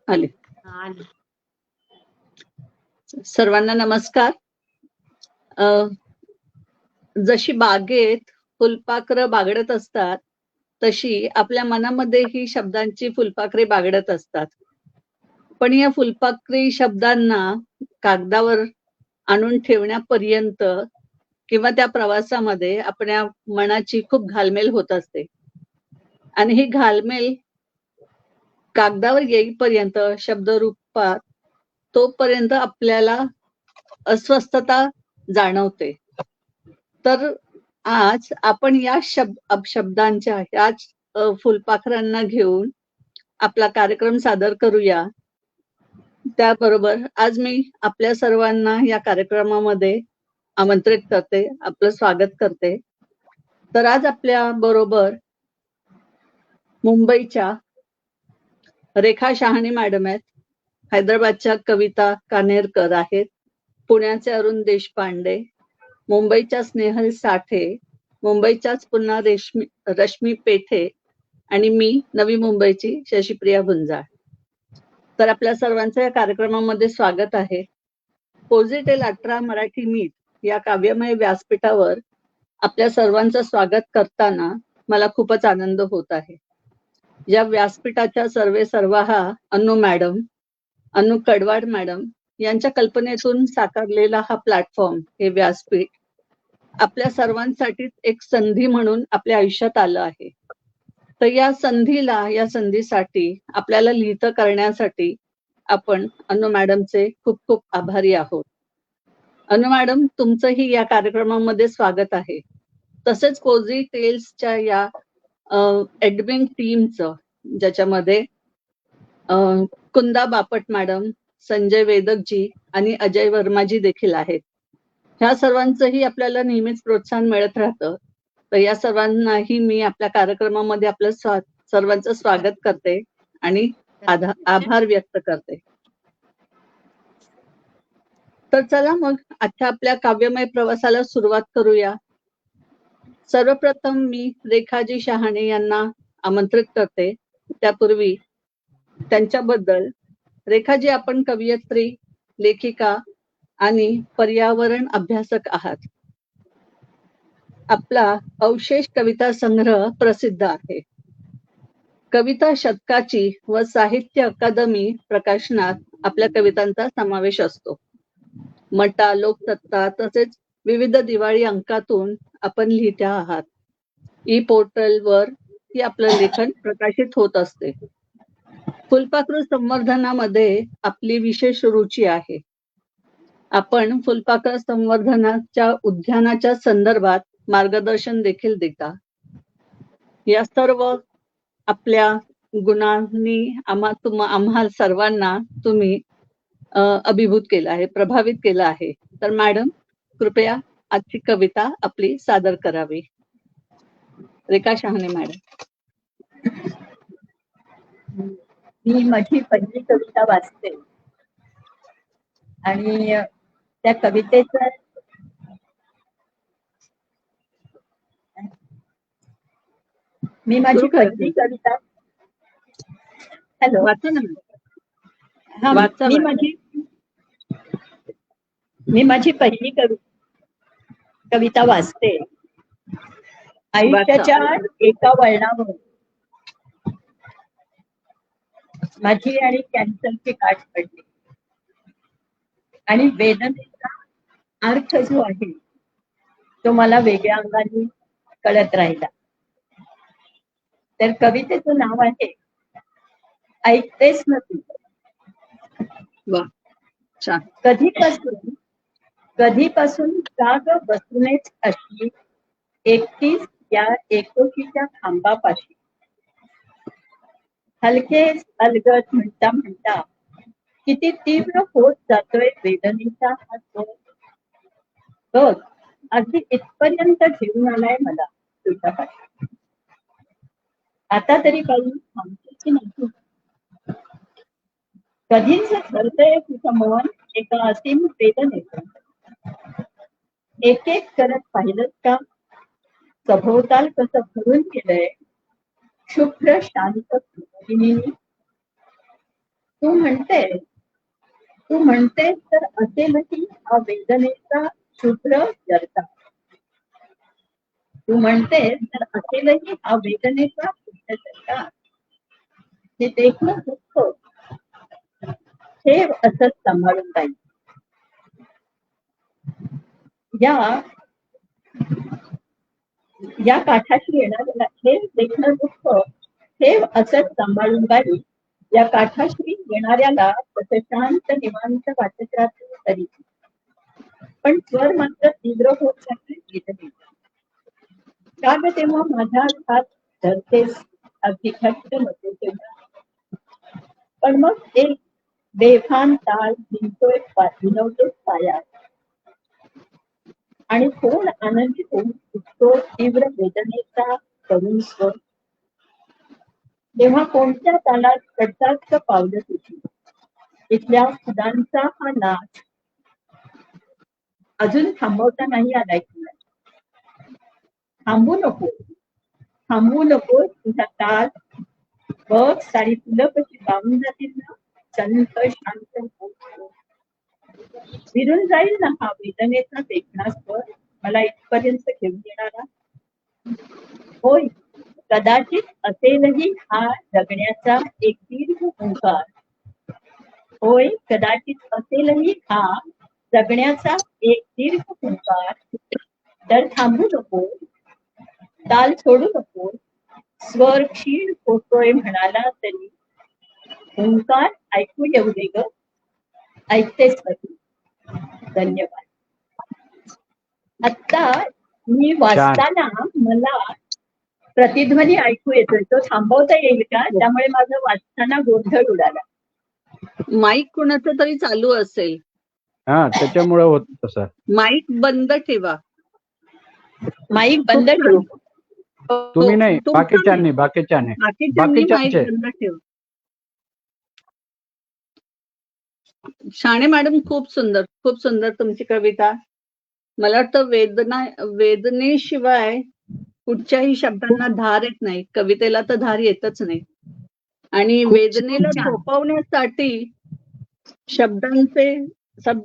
आले. आले. सर्वांना नमस्कार. जशी बागेत फुलपाखरं बागडत असतात, तशी आपल्या मनामध्येही शब्दांची फुलपाखरे बागडत असतात. पण या फुलपाखरी शब्दांना कागदावर आणून ठेवण्यापर्यंत किंवा त्या प्रवासामध्ये आपल्या मनाची खूप घालमेल होत असते. आणि ही घालमेल कागदावर येईपर्यंत शब्दरूपात तोपर्यंत आपल्याला अस्वस्थता जाणवते. तर आज आपण या शब्दांच्या याच फुलपाखरांना घेऊन आपला कार्यक्रम सादर करूया. त्याबरोबर आज मी आपल्या सर्वांना या कार्यक्रमामध्ये आमंत्रित करते, आपलं स्वागत करते. तर आज आपल्या बरोबर मुंबईच्या रेखा शहाणे मॅडम आहेत, हैदराबादच्या कविता कान्हेरकर आहेत, पुण्याचे अरुण देशपांडे, मुंबईच्या स्नेहल साठे, मुंबईच्याच पुन्हा रश्मी पेठे आणि मी नवी मुंबईची शशिप्रिया गुंजाळ. तर आपल्या सर्वांचं या कार्यक्रमामध्ये स्वागत आहे. पोझिटेल 18 मराठी मीट या काव्यमय व्यासपीठावर आपल्या सर्वांचं स्वागत करताना मला खूपच आनंद होत आहे. या व्यासपीठाच्या सर्वेसर्वा अनु कडवाड मॅडम यांच्या कल्पनेतून साकारलेला हा प्लॅटफॉर्म, हे व्यासपीठ आपल्या सर्वांसाठी एक संधी म्हणून आपल्या आयुष्यात आलं आहे. तर या संधीसाठी आपल्याला लिहितं करण्यासाठी आपण अनु मॅडमचे खूप खूप आभारी आहोत. अनु मॅडम, तुमचंही या कार्यक्रमामध्ये स्वागत आहे. तसेच कोझी टेल्सच्या या एडमिन टीमचं, ज्याच्यामध्ये कुंदा बापट मॅडम, संजय वेदकजी आणि अजय वर्माजी देखील आहेत. ह्या सर्वांचंही आपल्याला नेहमीच प्रोत्साहन मिळत राहतं. तर या सर्वांनाही मी आपल्या कार्यक्रमामध्ये आपलं सर्वांचं स्वागत करते आणि आभार व्यक्त करते. तर चला मग आजच्या आपल्या काव्यमय प्रवासाला सुरुवात करूया. सर्वप्रथम मी रेखाजी शहाणे यांना आमंत्रित करते. त्यापूर्वी त्यांच्याबद्दल, रेखाजी आपण कवयित्री, लेखिका आणि पर्यावरण अभ्यासक आहात. आपला अवशेष कविता संग्रह प्रसिद्ध आहे. कविता शतकाची व साहित्य अकादमी प्रकाशनात आपल्या कवितांचा समावेश असतो. मटा, लोकसत्ता तसेच विविध दिवाळी अंकातून आपण लिहित्या आहात. ई पोर्टलवर ही आपलं लेखन प्रकाशित होत असते. फुलपाखरू संवर्धनामध्ये आपली विशेष रुची आहे. आपण फुलपाखर संवर्धनाच्या उद्यानाच्या संदर्भात मार्गदर्शन देखील देता. या सर्व आपल्या गुणांनी आम्हा सर्वांना तुम्ही अभिभूत केलं आहे, प्रभावित केलं आहे. तर मॅडम, कृपया आजची कविता आपली सादर करावी. रेखा शहाणे मॅडम. मी माझी पहिली कविता वाचते आणि त्या कवितेचं मी माझी पहिली कविता हॅलो वाचा ना. हा, मी माझी पहिली कविता वाचते. आयुष्याच्या एका वळणावर माझी आणि कॅन्सरची गाठ पडली आणि वेदनेचा अर्थ जो आहे तो मला वेगळ्या अंगाने कळत राहिला. तर कवितेचं नाव आहे ऐकतेस न तू. कधीपासून जाग बसूनच अशी एकटीच या एकोशीच्या खांबापाशी, हलकेच अलगद म्हणता म्हणता किती तीव्र होत जातोय वेदनेचा हा स्वर. बघ, अगदी इथपर्यंत घेऊन आलाय मला तुझ्या पाठी. आता तरी काही थांबते की नाही. कधीच ठरतंय तुझं मन एका असीम वेदनेचं. एक एक करत पाहिलं का सभोवताल कसं भरून गेलंय शुभ्र शांत. तू म्हणतेस तर असेलही हा वेदनेचा शुभ्र जरता. तू म्हणतेस तर असेलही हा वेदनेचा शुभ्र जरता. हे देखणं दुःख ठेव असंच सांभाळून राहील. या काठाशी येणाऱ्याला हे देखणं दुःख ठेव असंच सांभाळून राहील. या काठाशी येणाऱ्याला तसं शांत निवांत वाटत राहते तरी, पण स्वर मात्र तीव्र होत जाते वेदनेचा. का ग तेव्हा माझा हात धरतेस अगदी घट्ट नको तेव्हा, पण मग एक बेभान ताल भिनवतोच पायात, आणि कोण आनंदी होऊन उठतो तीव्र वेदनेचा करून स्वर. तेव्हा कोणत्या तालात पडतात पावलं तुझी, इथल्या फुलांचा हा नाच अजून थांबवता नाही आलाय तुला. थांबू नको तुझा ताल. बघ सारी फुलं कशी बावून जातील ना, संत शांत होत. विरून जाईल ना हा वेदनेचा देखणा स्वर, मला इथपर्यंत घेऊन येणारा. होय, कदाचित असेलही हा जगण्याचा एक दीर्घ हुंकार. होय, कदाचित असेलही हा जगण्याचा एक दीर्घ हुंकार. तर थांबू नको, ताल सोडू नको. स्वर क्षीण होतोय म्हणाला तरी हुंकार ऐकू येऊ दे ग. ऐकतेस कधी. धन्यवाद. आता मी वाचताना मला प्रतिध्वनी ऐकू येतोय, तो थांबवता येईल का? त्यामुळे माझं वाचताना गोंधळ उडाला. माईक कुणाचं तरी चालू असेल. हा, त्याच्यामुळे होत तसं. माईक बंद ठेवा. माईक बंद ठेवू. तुम्ही नाही, बाकीच्यांनी माईक बंद ठेवा. शाणे मॅडम, खूप सुंदर तुमची कविता. मला वाटतं वेदनेशिवाय कुठच्याही शब्दांना धार येत नाही, कवितेला तर धार येतच नाही. आणि वेदनेला थोपवण्यासाठी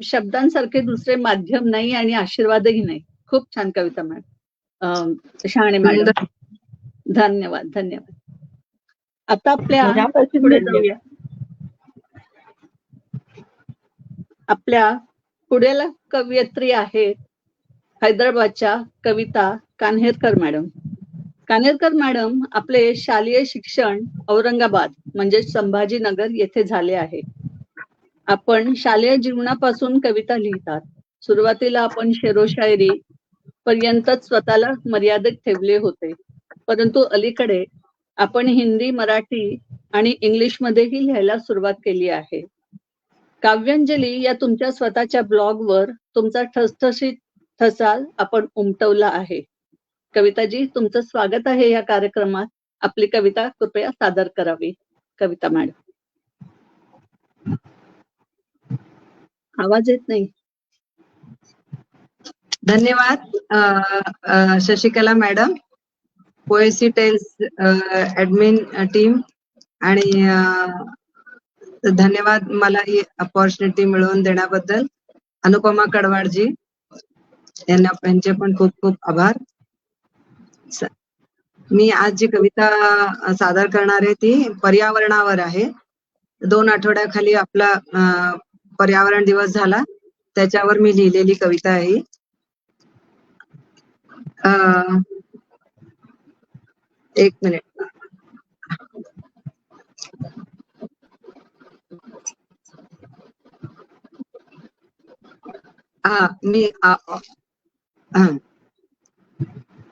शब्दांसारखे दुसरे माध्यम नाही आणि आशीर्वादही नाही. खूप छान कविता मॅडम, शाणे मॅडम. धन्यवाद. आता आपल्या पुढे जाऊया. आपल्या पुढील कवयित्री आहेत हैदराबादच्या कविता कान्हेरकर मॅडम. कान्हेरकर मॅडम आपले शालेय शिक्षण औरंगाबाद म्हणजे संभाजीनगर येथे झाले आहे. आपण शालेय जीवनापासून कविता लिहितात. सुरुवातीला आपण शेरोशायरी पर्यंतच स्वतःला मर्यादित ठेवले होते, परंतु अलीकडे आपण हिंदी, मराठी आणि इंग्लिशमध्येही लिहायला सुरुवात केली आहे. काव्यांजली या तुमच्या स्वतःच्या ब्लॉगवर तुमचा ठसठशीत ठसा आपण उमटवला आहे. कविताजी, तुमचं स्वागत आहे या कार्यक्रमात. आपली कविता कृपया सादर करावी. कविता मॅडम. आवाज येत नाही. धन्यवाद Shashikala madam, poesy tales admin team, आणि धन्यवाद मला ही अपॉर्च्युनिटी मिळवून देण्याबद्दल. अनुपमा कडवाडजी यांचे पण खूप खूप आभार. मी आज जी कविता सादर करणार आहे ती पर्यावरणावर आहे. 2 आठवड्याखाली आपला पर्यावरण दिवस झाला, त्याच्यावर मी लिहिलेली कविता आहे. एक मिनिट.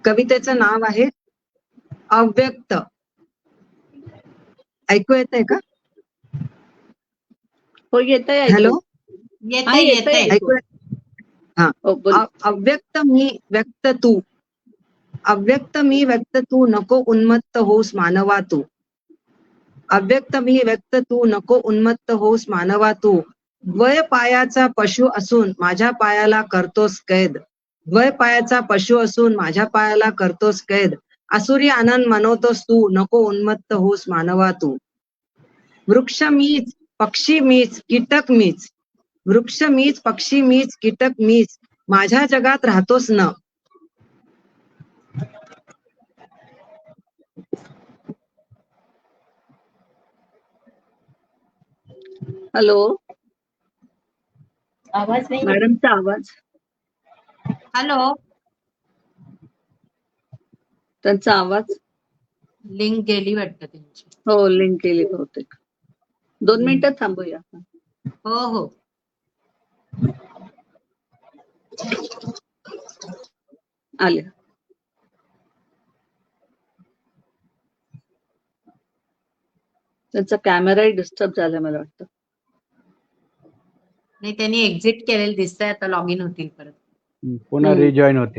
कवितेचं नाव आहे अव्यक्त. ऐकू येतंय का? हो, येतंय. हॅलो, येतंय. अव्यक्त मी व्यक्त तू. अव्यक्त मी व्यक्त तू, नको उन्मत्त होस मानवा तू. अव्यक्त मी व्यक्त तू, नको उन्मत्त होस मानवा तू. द्वय पायाचा पशु असून माझ्या पायाला करतोस कैद. द्वय पायाचा पशु असून माझ्या पायाला करतोस कैद. आसुरी आनंद मनवतोस तू, नको उन्मत्त होस मानवा तू. वृक्ष मीच पक्षी मीच, कीटक मीच. वृक्ष मीच, पक्षी मीच, कीटक मीच. माझ्या जगात राहतोस न. हॅलो, आवाज नाही येत. मॅडमचा आवाज, हॅलो, त्यांचा आवाज. लिंक गेली वाटतं त्यांची. हो, लिंक केली बहुतेक. 2 मिनिटं थांबूया. हो हो. आले. त्यांचा कॅमेराही डिस्टर्ब झाला मला वाटतं. नाही, त्यांनी एक्झिट केलेलं दिसतंय, आता लॉग इन होतील परत. पुन्हा रिजॉईन होते.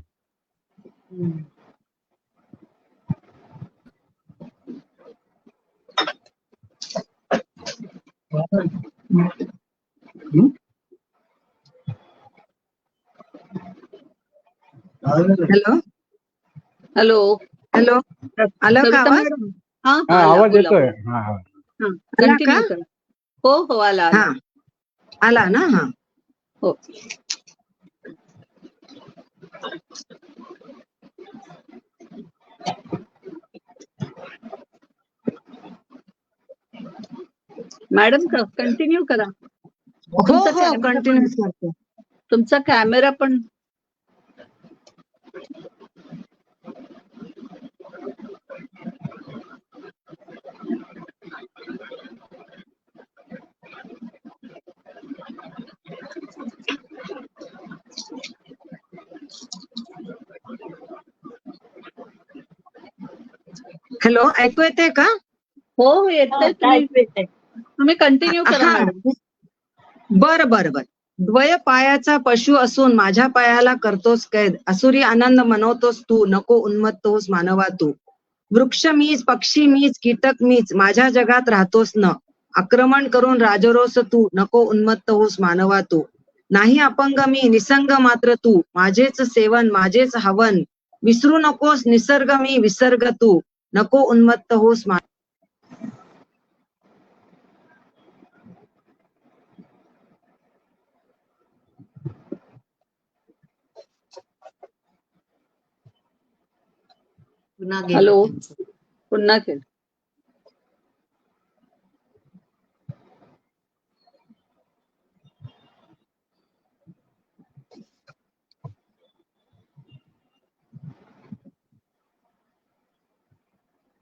हॅलो हॅलो, हॅलो, आलं का कविता आवाज? मॅडम? हा हा, आला, आवाज बोला. येतोय. हा हा. हा, आला कंटिन्यू का? करा. हो हो, आला आला. हा, आला ना. हा, हो. मॅडम कंटिन्यू करा. हो तुमचा हो, कॅमेरा कंटिन्यू पण, करते. तुमचा कॅमेरा पण. हॅलो, ऐकू येते का? हो हो, येतंय. आता ऐकू येतंय. तुम्ही कंटिन्यू करा हा, मॅडम. बर बर बर. द्वय पायाचा पशु असून माझ्या पायाला करतोस कैद. असुरी आनंद मनवतोस तू, नको उन्मत्त होस मानवा तू. वृक्ष मीच, पक्षी मीच, कीटक मीच. माझ्या जगात राहतोस न. आक्रमण करून राजरोस तू, नको उन्मत्त होस मानवा तू. नाही अपंग मी, निसंग मात्र तू. माझेच सेवन, माझेच हवन. विसरू नकोस निसर्ग मी, विसर्ग तू. नको उन्मत्त होस मानवा. पुन्हा गेलं हॅलो, त्यांचं. पुन्हा केलं.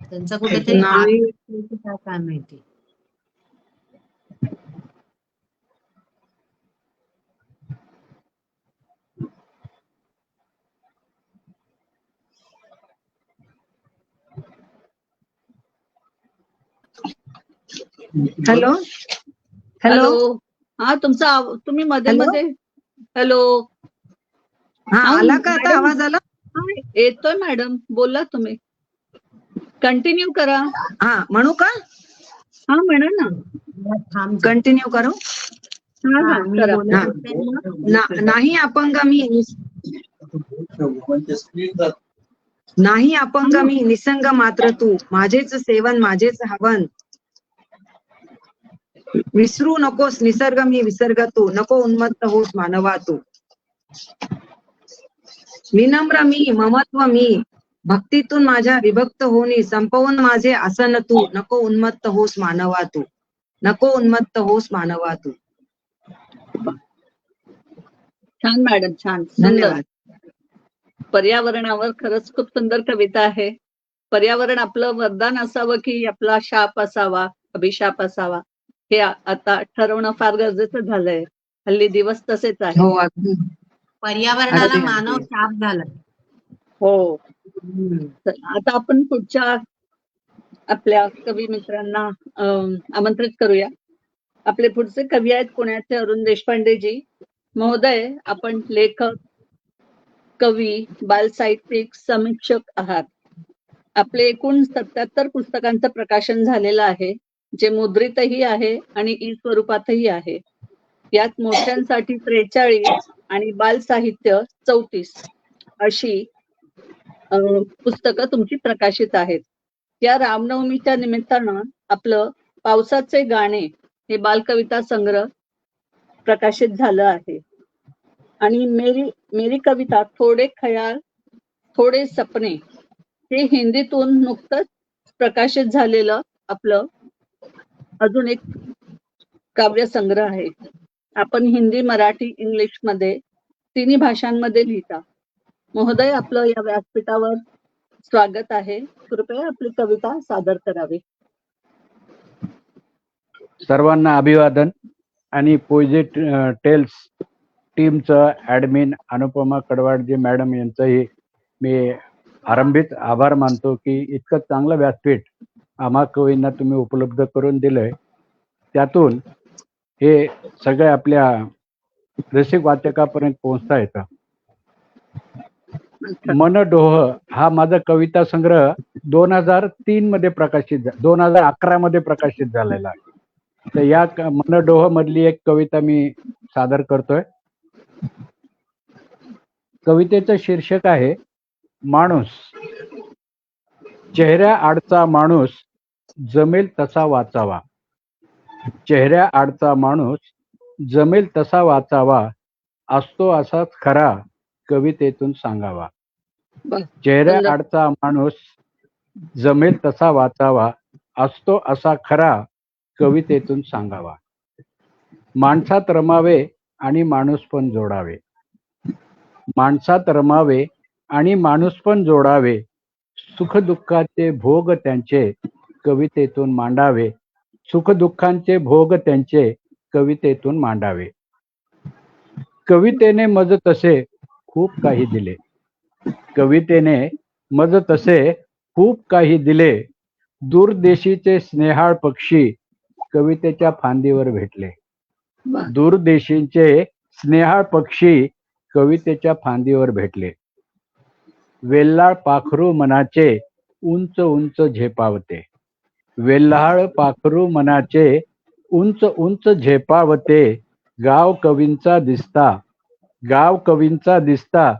त्यांचा कुठेतरी नाही. काय माहिती. हॅलो हॅलो हॅलो, हा, तुमचा तुम्ही मध्ये हॅलो? मध्ये. हॅलो. हा, हा आला का आता? मॅडम, आवाज आला? हा, येतोय मॅडम, बोला तुम्ही. कंटिन्यू करा. हा, म्हणू का? हा, म्हणा ना. थांब जरा. कंटिन्यू करू? हा हा, हा, मी करा. बोलत होते ना. नाही अपंग मी, नाही अपंग मी, निसंग मात्र तू. माझेच सेवन, माझेच हवन. विसरू नकोस निसर्ग मी, विसर्ग तू. नको उन्मत्त होस मानवा तू. विनम्र मी, ममत्व मी. भक्तीतून माझ्या विभक्त होणी. संपवून माझे आसन तू. नको उन्मत्त होस मानवा तू. नको उन्मत्त होस मानवा तू. छान मॅडम, छान, सुंदर. धन्यवाद. पर्यावरणावर खरंच खूप सुंदर कविता आहे. पर्यावरण आपलं वरदान असावं की आपला शाप असावा, अभिशाप असावा, हे आता ठरवणं फार गरजेचं झालंय. हल्ली दिवस तसेच आहेत. हो, अगदी. पर्यावरणाला अगदी, मानव अगदी. शाप झाला. हो. तर आता आपण पुढच्या आपल्या कवी मित्रांना आमंत्रित करूया. आपले पुढचे कवी आहेत पुण्याचे अरुण देशपांडेजी महोदय. आपण लेखक, कवी, बालसाहित्यिक, समीक्षक आहात. आपले एकूण 77 पुस्तकांचं प्रकाशन झालेलं आहे, जे मुद्रितही आहे आणि ई स्वरूपातही आहे. यात मोठ्यांसाठी 43 आणि बालसाहित्य 34 अशी पुस्तकं तुमची प्रकाशित आहेत. या रामनवमीच्या निमित्तानं आपलं पावसाचे गाणे हे बालकविता संग्रह प्रकाशित झालं आहे. आणि मेरी कविता थोडे खयाल थोडे सपने हे हिंदीतून नुकतंच प्रकाशित झालेलं आपलं अजून एक काव्य संग्रह आहे. आपण हिंदी, मराठी, इंग्लिश मध्ये तिन्ही भाषांमध्ये लिहिता. महोदय, आपलं या व्यासपीठावर स्वागत आहे. कृपया आपली कविता सादर करावी. सर्वांना अभिवादन. आणि पोयझी टेल्स टीमचं ऍडमिन अनुपमा कडवाडजी मॅडम यांचंही मी आरंभित आभार मानतो की इतकं चांगलं व्यासपीठ आम्हा कवींना तुम्ही उपलब्ध करून दिलंय. त्यातून हे सगळे आपल्या रसिक वाचकापर्यंत पोहोचता येतं. मनडोह हा माझा कविता संग्रह 2003 मध्ये 2011 मध्ये प्रकाशित झालेला आहे. तर या मनडोह मधली एक कविता मी सादर करतोय. कवितेचं शीर्षक आहे माणूस. चेहऱ्या आडचा माणूस जमेल तसा वाचावा. चेहऱ्या आडचा माणूस जमेल तसा वाचावा, असतो असाच खरा कवितेतून सांगावा. चेहऱ्या आडचा माणूस जमेल तसा वाचावा, असतो असा खरा कवितेतून सांगावा. माणसात रमावे आणि माणूस पण जोडावे. माणसात रमावे आणि माणूस पण जोडावे. सुखदुःखाचे भोग त्यांचे कवितेतून मांडावे. सुखदुःखांचे भोग त्यांचे कवितेतून मांडावे. कवितेने मज तसे खूप काही दिले. कवितेने मज तसे खूप काही दिले. दूरदेशीचे स्नेहाळ पक्षी कवितेच्या फांदीवर भेटले. दूरदेशीचे स्नेहाळ पक्षी कवितेच्या फांदीवर भेटले. वेल्हाळ पाखरू मनाचे उंच उंच झेपावते. वेल्हाळ पाखरू मनाचे उंच उंच झेपावते. गाव कवींचा दिसता, गाव कवींचा दिसता,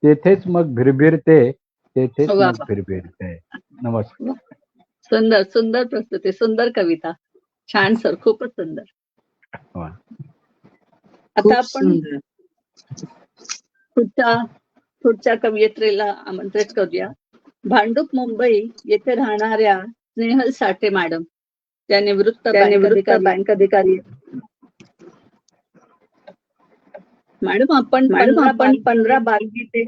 तेथेच मग भिरभिरते, तेथेच मग भिरभिरते. नमस्कार. सुंदर सुंदर प्रस्तुती, सुंदर कविता. छान सर, खूपच सुंदर. आता आपण पुढच्या कवयित्रीला आमंत्रित करूया. भांडूप मुंबई येथे राहणाऱ्या स्नेहल साठे मॅडम, त्या निवृत्त बँक अधिकारी. मॅडम, आपण 15 बालगीते.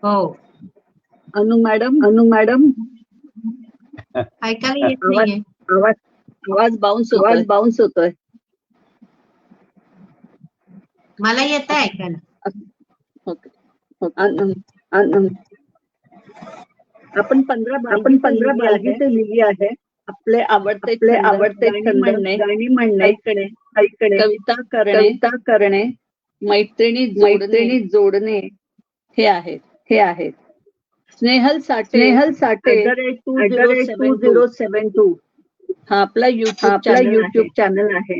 हो, अनु मॅडम ऐकायला येत नाहीये. आवाज बाउन्स होतोय. मला येत आहे ऐकायला. आपण 15 बालगीते लिहिली आहे. आपले आवडते गाणी म्हणणे, कविता करणे, मैत्रिणी जोडणे हे आहेत. स्नेहल साठे @2072 हा आपला युट्यूब चॅनल आहे.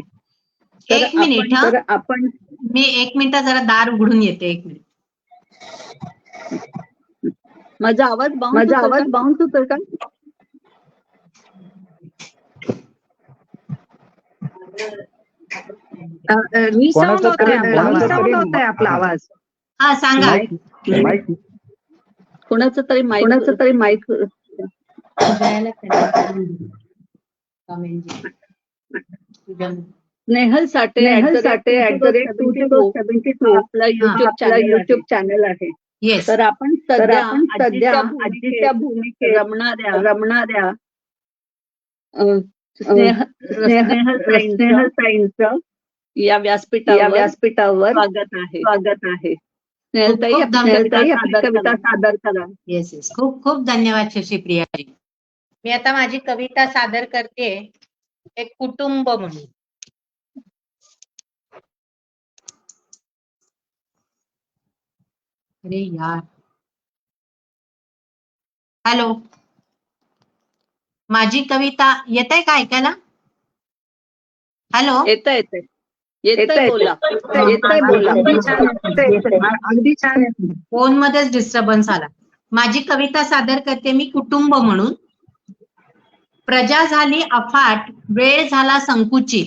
एक मिनिट हा. तर आपण मी 1 मिनिट जरा दार उघडून येते. 1 मिनिट. माझा आवाज बाउन्स होतोय का? रिसाऊंड होतोय आपला आवाज. हा, सांगा. कोणाचं तरी माईक स्नेहल साठे @2072 आपला युट्यूब चॅनल आहे. येस. तर आपण सध्या आजीच्या भूमिकेत रमणाऱ्या स्नेहल ताईंचं या व्यासपीठावर स्वागत आहे. स्नेहल ताई, आपली कविता सादर करा. येस. खूप खूप धन्यवाद शशीप्रियाजी. मी आता माझी कविता सादर करते. एक कुटुंब म्हणून. अरे यार, हॅलो, माझी कविता येत आहे का ऐकायला? हॅलो, येतंय बोला. अगदी छान. फोन मध्येच डिस्टर्बन्स आला. माझी कविता सादर करते मी कुटुंब म्हणून. प्रजा झाली अफाट, वेळ झाला संकुचित.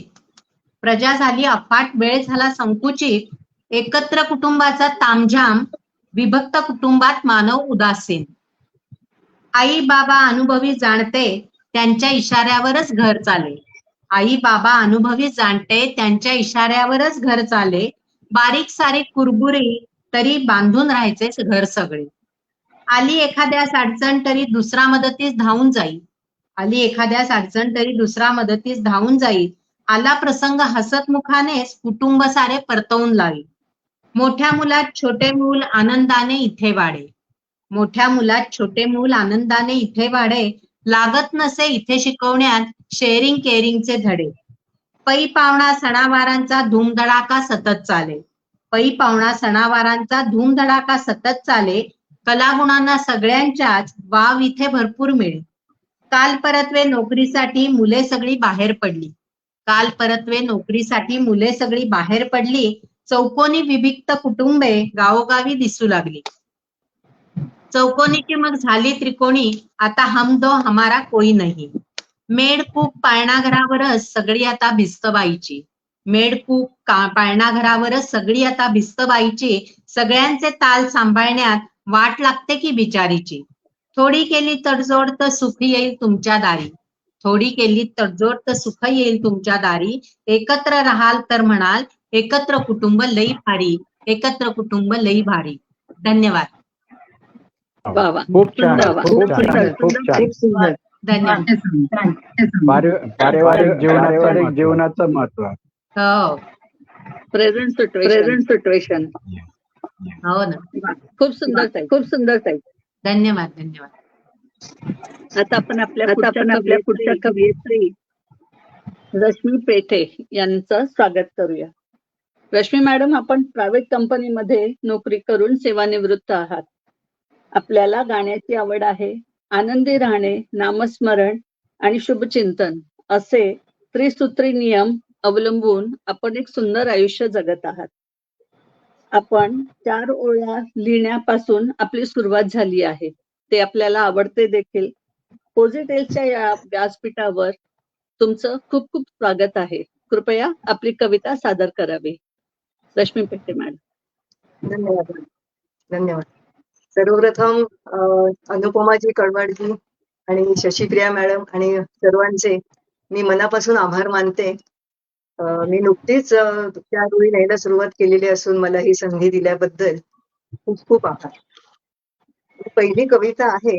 प्रजा झाली अफाट, वेळ झाला संकुचित. एकत्र कुटुंबाचा तामझाम, विभक्त कुटुंबात मानव उदासीन. आई बाबा अनुभवी जाणते, त्यांच्या इशाऱ्यावरच घर चाले. आई बाबा अनुभवी जाणते, त्यांच्या इशाऱ्यावरच घर चाले. बारीक सारीक कुरबुरी, तरी बांधून राहायचे घर सगळे. आली एखाद्यास अडचण तरी दुसरा मदतीस धावून जाई. आली एखाद्यास अडचण तरी दुसरा मदतीस धावून जाई. आला प्रसंग हसत मुखानेच कुटुंब सारे परतवून लावी. मोठ्या मुलात छोटे मूल आनंदाने इथे वाढे. मोठ्या मुलात छोटे मूल आनंदाने इथे वाढे. लागत नसे इथे शिकवण्यात शेअरिंग केअरिंगचे धडे. पै पावणा सणावारांचा धूमधडाका सतत चाले. पै पावणा सणावारांचा धूमधडाका सतत चाले. कलागुणांना सगळ्यांच्याच वाव इथे भरपूर मिळे. काल परत्वे नोकरीसाठी मुले सगळी बाहेर पडली. काल परत्वे नोकरीसाठी मुले सगळी बाहेर पडली. चौकोनी विभक्त कुटुंबे गावोगावी दिसू लागली. चौकोनीची मग झाली त्रिकोणी, आता हम दो हमारा कोई नहीं. मेड कूक पाळणाघरावरच सगळी आता भिस्त बाईची. मेड कूक पाळणाघरावरच सगळी आता भिस्त बाईची. सगळ्यांचे ताल सांभाळण्यात वाट लागते की बिचारीची. थोडी केली तडजोड तर सुख येईल तुमच्या दारी. थोडी केली तडजोड तर सुख येईल तुमच्या दारी. एकत्र राहाल तर म्हणाल एकत्र कुटुंब लई भारी. एकत्र कुटुंब लई भारी. धन्यवाद. वा वा. खूप छान, सुंदर, खूप छान, सुंदर, खूप छान. खूप सुंदर. धन्यवाद. पारिवारिक जीवनाचं महत्व. हो प्रेझेंट सिच्युएशन. हो ना. खूप सुंदर ताई, खूप सुंदर ताई. धन्यवाद. धन्यवाद. आता आपण आपल्या पुढच्या कवयित्री रश्मी पेठे यांचं स्वागत करूया. रश्मी मॅडम, आपण प्रायव्हेट कंपनीमध्ये नोकरी करून सेवानिवृत्त आहात. आपल्याला गाण्याची आवड आहे. आनंदी राहणे, नामस्मरण आणि शुभचिंतन असे त्रिसूत्री नियम अवलंबून आपण एक सुंदर आयुष्य जगत आहात. आपण 4 ओळ्या लिहिण्यापासून आपली सुरुवात झाली आहे. ते आपल्याला आवडते देखील. पोझिटेलच्या या व्यासपीठावर तुमचं खूप खूप स्वागत आहे. कृपया आपली कविता सादर करावी. रश्मी पेठे मॅडम. धन्यवाद. धन्यवाद. सर्वप्रथम अनुपमाजी कडवाडजी आणि शशीप्रिया मॅडम आणि सर्वांचे मी मनापासून आभार मानते. मी नुकतीच त्या रुळी न्यायला सुरुवात केलेली असून मला ही संधी दिल्याबद्दल खूप खूप आभार. पहिली कविता आहे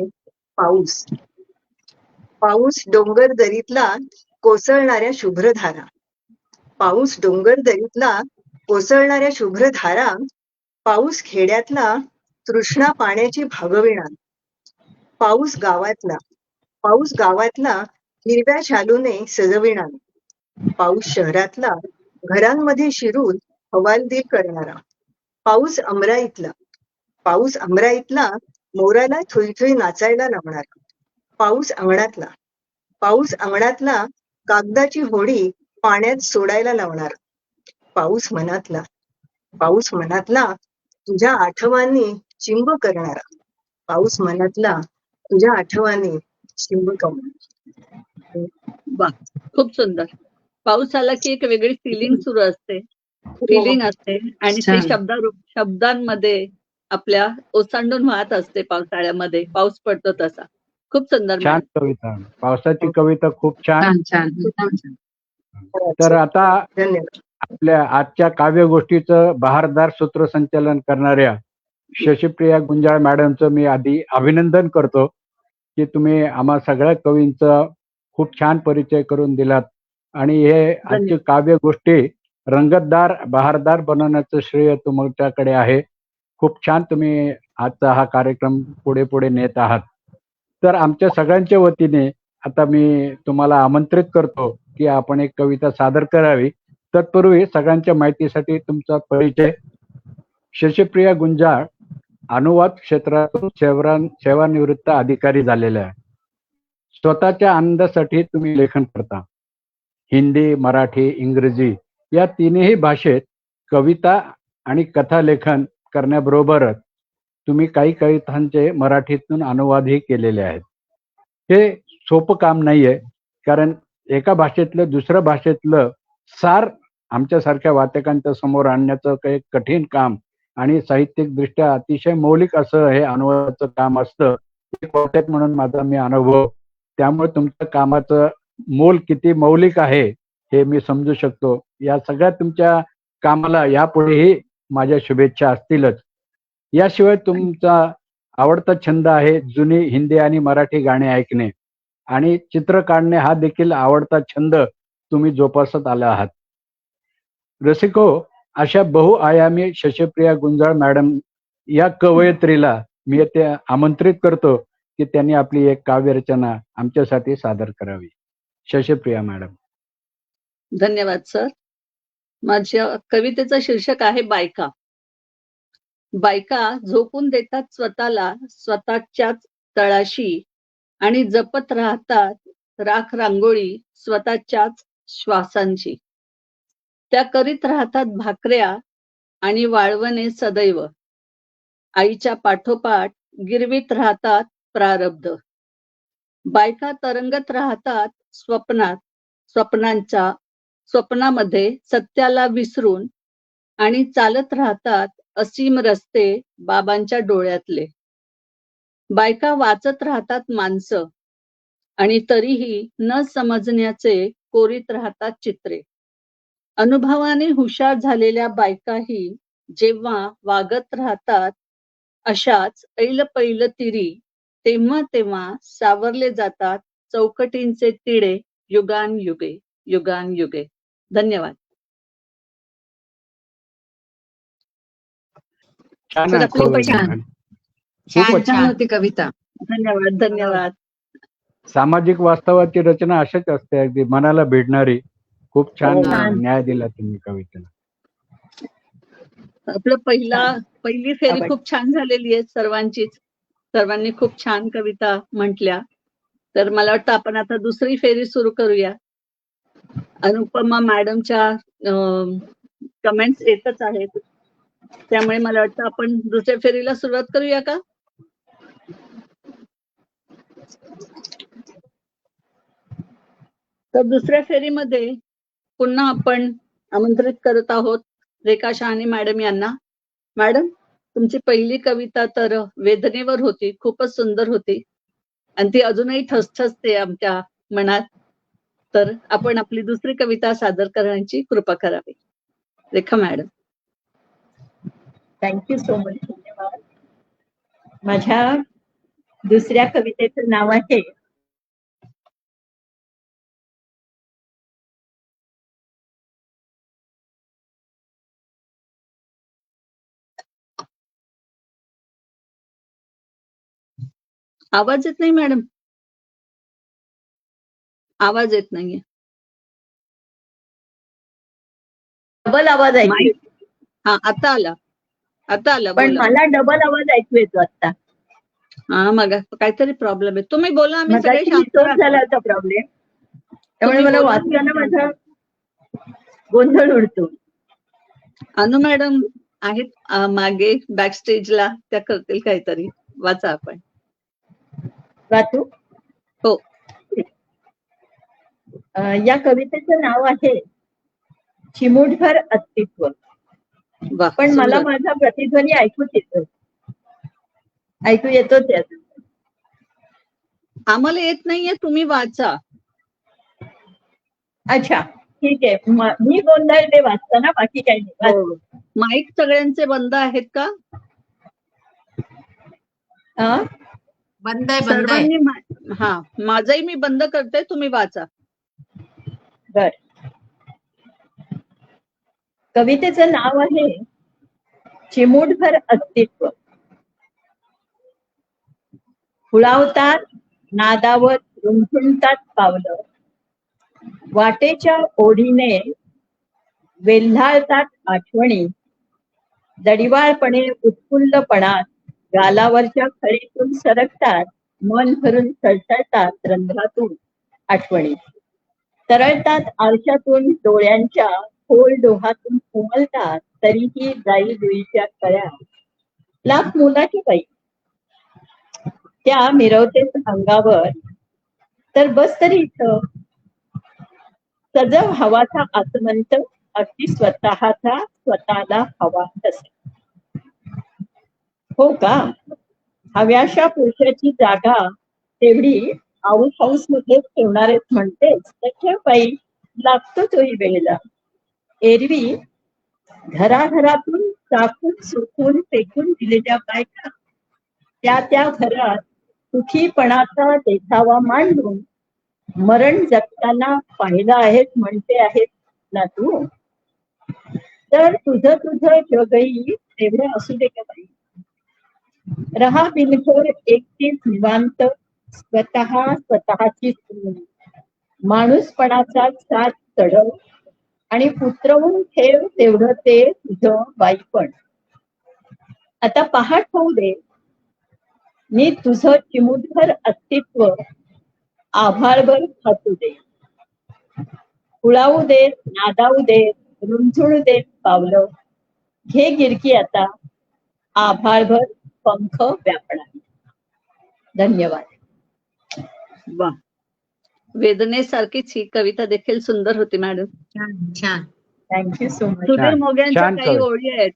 पाऊस. पाऊस डोंगर दरीतला कोसळणाऱ्या शुभ्रधारा. पाऊस डोंगर दरीतला कोसळणाऱ्या शुभ्रधारा. पाऊस खेड्यातला तृष्णा पाण्याची भागविणा. पाऊस गावातला हिरव्या शालूने सजविणा. पाऊस शहरातला घरांमध्ये शिरून हवालदिल करणारा. पाऊस अमराईतला मोराला थुई थुई नाचायला लावणारा. पाऊस अंगणातला कागदाची होडी पाण्यात सोडायला लावणारा. पाऊस मनातला तुझ्या आठवणी चिंब करणारा. पाऊस मनातला तुझ्या आठवणी चिंब करणारा. वा, खूप सुंदर. पाऊस आला की एक वेगळी फिलिंग सुरू असते, फिलिंग असते आणि ती शब्दांमध्ये आपल्या ओसांडून वाहत असते. पावसाळ्यामध्ये पाऊस पडतो तसा. खूप सुंदर. छान कविता, पावसाची कविता खूप छान. तर आता धन्यवाद. आपल्या आजच्या काव्य गोष्टीचं बहारदार सूत्रसंचालन करणाऱ्या शशीप्रिया गुंजाळ मॅडमचं मी आधी अभिनंदन करतो की तुम्ही आम्हा सगळ्या कवींचा खूप छान परिचय करून दिलात आणि हे आजची काव्य गोष्टी रंगतदार बहारदार बनवण्याचं श्रेय तुमच्याकडे आहे. खूप छान तुम्ही आजचा हा कार्यक्रम पुढे पुढे नेत आहात. तर आमच्या सगळ्यांच्या वतीने आता मी तुम्हाला आमंत्रित करतो की आपण एक कविता सादर करावी. तत्पूर्वी सगळ्यांच्या माहितीसाठी तुमचा परिचय. शशीप्रिया गुंजाळ अनुवाद क्षेत्रातून सेवानिवृत्त अधिकारी झालेल्या आहे. स्वतःच्या आनंदासाठी तुम्ही लेखन करता. हिंदी, मराठी, इंग्रजी या तिन्ही भाषेत कविता आणि कथा लेखन करण्याबरोबरच तुम्ही काही कवितांचे मराठीतून अनुवादही केलेले आहेत. हे सोपं काम नाहीये. कारण एका भाषेतलं दुसऱ्या भाषेतलं सार आमच्यासारख्या वाचकांच्या समोर आणण्याचं काही कठीण काम आणि साहित्यिक दृष्ट्या अतिशय मौलिक असं हे अनुवादाचं काम असतं. एक वाचक म्हणून माझा मी अनुभव, त्यामुळे तुमच्या कामाचं मोल किती मौलिक आहे हे मी समजू शकतो. या सगळ्या तुमच्या कामाला यापुढेही माझ्या शुभेच्छा असतीलच. याशिवाय तुमचा आवडता छंद आहे जुनी हिंदी आणि मराठी गाणी ऐकणे आणि चित्र काढणे हा देखील आवडता छंद तुम्ही जोपासत आला आहात. रसिको, अशा बहुआयामी शशप्रिया गुंजाळ मॅडम या कवयित्रीला मी ते आमंत्रित करतो की त्यांनी आपली एक काव्यरचना आमच्यासाठी सादर करावी. शशप्रिया मॅडम. धन्यवाद सर. माझ्या कवितेचं शीर्षक आहे बायका. बायका झोकून देतात स्वतःला स्वतःच्याच तळाशी आणि जपत राहतात राख रांगोळी स्वतःच्याच श्वासांची. त्या करीत राहतात भाकऱ्या आणि वाळवणे सदैव. आईच्या पाठोपाठ गिरवीत राहतात प्रारब्ध. बायका तरंगत राहतात स्वप्नामध्ये सत्याला विसरून आणि चालत राहतात असीम रस्ते बाबांच्या डोळ्यातले. बायका वाचत राहतात माणसं आणि तरीही न समजण्याचे कोरीत राहतात चित्रे. अनुभवाने हुशार झालेल्या बायकाही जेव्हा वागत राहतात अशाच ऐलपैल तिरी, तेव्हा तेव्हा सावरले जातात चौकटींचे तिढे युगानयुगे युगानयुगे. धन्यवाद. छान सर, आहे आपली कविता. छान. खूपच छान होती कविता. धन्यवाद धन्यवाद. सामाजिक वास्तवाची रचना अशाच असते, अगदी मनाला भिडणारी. खूप छान छान. न्याय दिला तुम्ही कवितेला. आपलं पहिली फेरी आवड. खूप छान झालेली आहे सर्वांचीच. सर्वांनी खूप छान कविता म्हटल्या. तर मला वाटतं आपण आता दुसरी फेरी सुरू करूया. अनुपमा मॅडमच्या कमेंट्स येतच आहेत, त्यामुळे मला वाटतं आपण दुसऱ्या फेरीला सुरुवात करूया का? तर दुसऱ्या फेरीमध्ये पुन्हा आपण आमंत्रित करत आहोत रेखा शहाणे मॅडम यांना. मॅडम, तुमची पहिली कविता तर वेदनेवर होती, खूपच सुंदर होती आणि ती अजूनही ठसठसते आमच्या मनात. तर आपण आपली दुसरी कविता सादर करण्याची कृपा करावी. रेखा मॅडम. Thank you so much. धन्यवाद. माझ्या दुसऱ्या कवितेचं नाव आहे आवाज येत नाही मॅडम. आवाज येत नाहीये. डबल आवाज ऐकू माईक. हा, आता आला. पण बोला. मला डबल आवाज ऐकू येतो आता. हा, मग काहीतरी प्रॉब्लेम आहे. तुम्ही बोला, आम्ही सगळे मगाशी शांत तोच राहतो. झाला होता प्रॉब्लेम. त्यामुळे तुम्ही मला बोला, वाचताना मी माझा गोंधळ उडतो. अनु मॅडम आहेत मागे बॅक स्टेजला, त्या करतील काहीतरी. वाचा आपण. वाचू? हो. या कवितेचं नाव आहे चिमूटभर अस्तित्व. वा, पण मला सुंदर. माझा प्रतिध्वनी ऐकू येतो त्यात. आम्हाला येत नाहीये, तुम्ही वाचा. अच्छा, ठीक आहे. मी गोंधळते वाचताना, बाकी काही नाही. हो. माईक सगळ्यांचे बंद आहेत का? हा? बंद आहे. सर्वांनी हा, माझाही मी बंद करते, तुम्ही वाचा. बर. कवितेचं नाव आहे चिमूटभर अस्तित्व. हुळावतात नादावत रुंझुंतात पावलं, वाटेच्या ओढीने वेल्हाळतात आठवणी, दडिवाळपणे उत्फुल्लपणात गालावरच्या खळीतून सरकतात, मन भरून सळसळतात रंध्रातून आठवणी, तरळतात आरशातून डोळ्यांच्या खोल डोहातून उमलतात, तरीही जाई जुईच्या कळ्या लाख मुलाची बाई. त्या मिरवतेच अंगावर, तर बस तरी इथं सजव हवाचा आसमंत अगदी स्वतःचा स्वतःला हवा तसा. हो का? हव्याशा पुरुषाची जागा तेवढी हाऊस हाऊस मध्ये ठेवणारेच म्हणतेस, तर ठेव बाई, लागतो तोही वेळेला. एरवी घराघरातून चाकून सुकून फेकून दिलेल्या बायका त्या घरात सुखीपणाचा देखावा मांडून मरण जगताना पाहिलं आहेस म्हणते आहेत ना तू. तर तुझं तुझं जगही तेवढं असू दे का बाई. रहा बिनघोर एकटीच निवांत, स्वतःची सून, माणूसपणाचा साथ चढव आणि उतरवून ठेव तेवढं ते तुझं बाईपण. आता पहाट होऊ दे, मी तुझं चिमुटभर अस्तित्व आभाळभर फासू दे. उळावू देत, नादावू देत, रुंझुळू देत पावलं, घे गिरकी आता आभाळभर पंख व्यापणार. धन्यवाद. वा, वेदनेसारखीच ही कविता देखील सुंदर होती मॅडम. छान छान. Thank you so much. सुधीर मोग्यांच्या छान काही कविता. ओळी आहेत.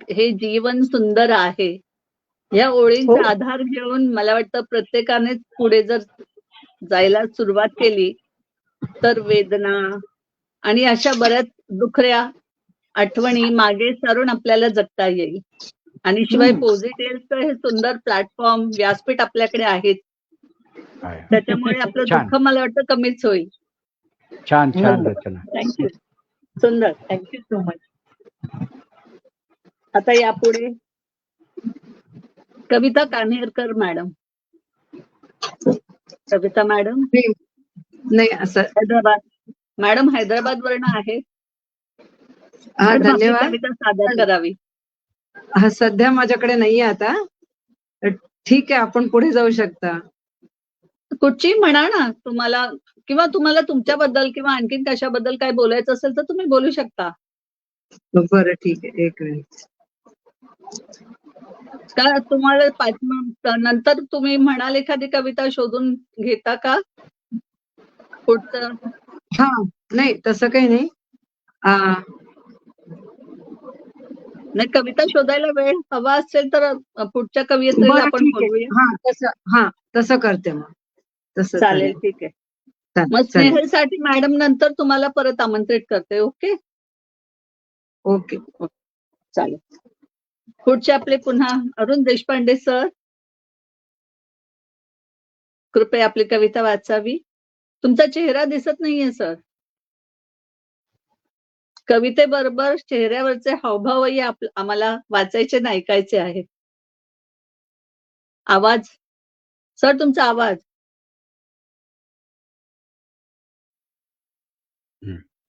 हे जीवन सुंदर आहे, या ओळींचा आधार घेऊन मला वाटतं प्रत्येकाने पुढे जर जायला सुरुवात केली तर वेदना आणि अशा बऱ्याच दुखऱ्या आठवणी मागे सारून आपल्याला जगता येईल. आणि शिवाय पॉझिटिव्हचं हे सुंदर प्लॅटफॉर्म, व्यासपीठ आपल्याकडे आहेत, आहे. त्याच्यामुळे आपलं छान. दुःख मला वाटतं कमीच होईल. छान छान रचना. थँक्यू. सुंदर. Thank you so much. आता यापुढे कविता कान्हेरकर मॅडम. कविता मॅडम नाही असं. हैदराबाद. मॅडम हैदराबाद वरनं आहेत. हा, मॅडम, आपली धन्यवाद. कविता सादर करावी. हा, सध्या माझ्याकडे नाहीये आता. ठीक आहे, आपण पुढे जाऊ शकता. कुठची म्हणा ना तुम्हाला, किंवा तुम्हाला तुमच्याबद्दल किंवा आणखीन कशाबद्दल काय बोलायचं असेल तर तुम्ही बोलू शकता. बरं, ठीक आहे, एक मिनिट. का तुम्हाला 5 मिनिट नंतर तुम्ही म्हणाल एखादी कविता शोधून घेता का? पुढचं हा, नाही तसं काही नाही. नाही, कविता शोधायला वेळ हवा असेल तर पुढच्या कवियत्रीला बरं, आपण ठीक आहे. बोलूया. तसं करते मग. तसं चालेल, ठीक आहे. मग चालेल. स्नेहलसाठी मॅडम नंतर तुम्हाला परत आमंत्रित करते. Okay okay. चालेल. पुढचे आपले पुन्हा अरुण देशपांडे सर, कृपया आपली कविता वाचावी. तुमचा चेहरा दिसत नाहीये सर. कवितेबरोबर चेहऱ्यावरचे हावभावही आम्हाला वाचायचे आणि ऐकायचे आहेत. आवाज सर, तुमचा आवाज.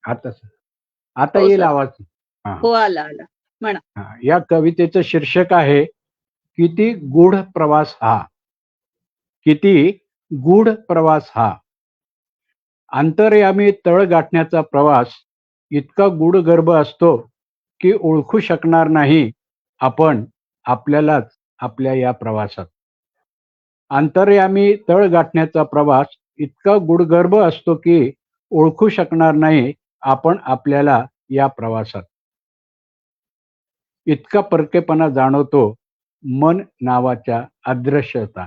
आता हो, येईल सर. आवाज. हो, आला म्हणा. या कवितेचं शीर्षक आहे किती गूढ प्रवास हा. किती गूढ प्रवास हा. अंतर्यामी तळ गाठण्याचा प्रवास इतका गूढगर्भ असतो की ओळखू शकणार नाही आपण आपल्यालाच आपल्या या प्रवासात. अंतर्यामी तळ गाठण्याचा प्रवास इतका गूढगर्भ असतो की ओळखू शकणार नाही आपण आपल्याला या प्रवासात. इतका परकेपणा जाणवतो मन नावाच्या अदृश्यता.